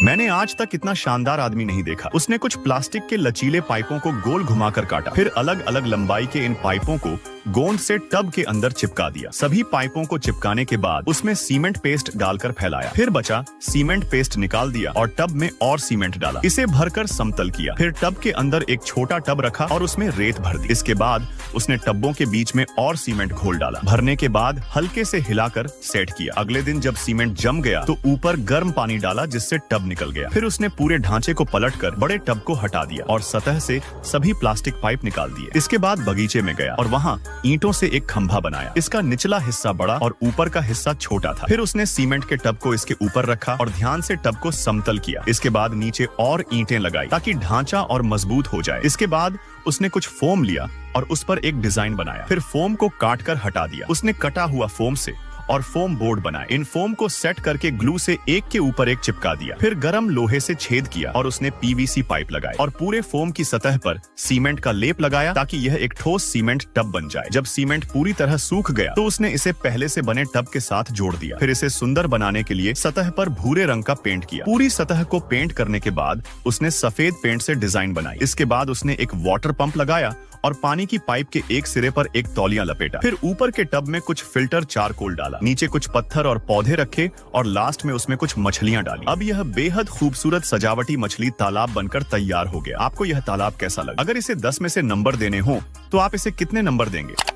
मैंने आज तक इतना शानदार आदमी नहीं देखा। उसने कुछ प्लास्टिक के लचीले पाइपों को गोल घुमाकर काटा, फिर अलग अलग लंबाई के इन पाइपों को गोंद से टब के अंदर चिपका दिया। सभी पाइपों को चिपकाने के बाद उसमें सीमेंट पेस्ट डालकर फैलाया, फिर बचा सीमेंट पेस्ट निकाल दिया और टब में और सीमेंट डाला। इसे भरकर समतल किया, फिर टब के अंदर एक छोटा टब रखा और उसमें रेत भर दी। इसके बाद उसने टब्बों के बीच में और सीमेंट घोल डाला। भरने के बाद हल्के से हिलाकर सेट किया। अगले दिन जब सीमेंट जम गया तो ऊपर गर्म पानी डाला जिससे टब निकल गया। फिर उसने पूरे ढांचे को पलटकर बड़े टब को हटा दिया और सतह से सभी प्लास्टिक पाइप निकाल दिए। इसके बाद बगीचे में गया और वहाँ ईंटों से एक खंभा बनाया। इसका निचला हिस्सा बड़ा और ऊपर का हिस्सा छोटा था। फिर उसने सीमेंट के टब को इसके ऊपर रखा और ध्यान से टब को समतल किया। इसके बाद नीचे और ईंटें लगाई ताकि ढांचा और मजबूत हो जाए। इसके बाद उसने कुछ फोम लिया और उस पर एक डिजाइन बनाया। फिर फोम को काट कर हटा दिया। उसने कटा हुआ फोम से और फोम बोर्ड बनाए। इन फोम को सेट करके ग्लू से एक के ऊपर एक चिपका दिया। फिर गरम लोहे से छेद किया और उसने पीवीसी पाइप लगाए और पूरे फोम की सतह पर सीमेंट का लेप लगाया ताकि यह एक ठोस सीमेंट टब बन जाए। जब सीमेंट पूरी तरह सूख गया तो उसने इसे पहले से बने टब के साथ जोड़ दिया। फिर इसे सुंदर बनाने के लिए सतह पर भूरे रंग का पेंट किया। पूरी सतह को पेंट करने के बाद उसने सफेद पेंट से डिजाइन बनाई। इसके बाद उसने एक वाटर पंप लगाया और पानी की पाइप के एक सिरे पर एक तौलिया लपेटा। फिर ऊपर के टब में कुछ फिल्टर चारकोल डाला, नीचे कुछ पत्थर और पौधे रखे और लास्ट में उसमें कुछ मछलियां डाली। अब यह बेहद खूबसूरत सजावटी मछली तालाब बनकर तैयार हो गया। आपको यह तालाब कैसा लगा? अगर इसे 10 में से नंबर देने हो तो आप इसे कितने नंबर देंगे?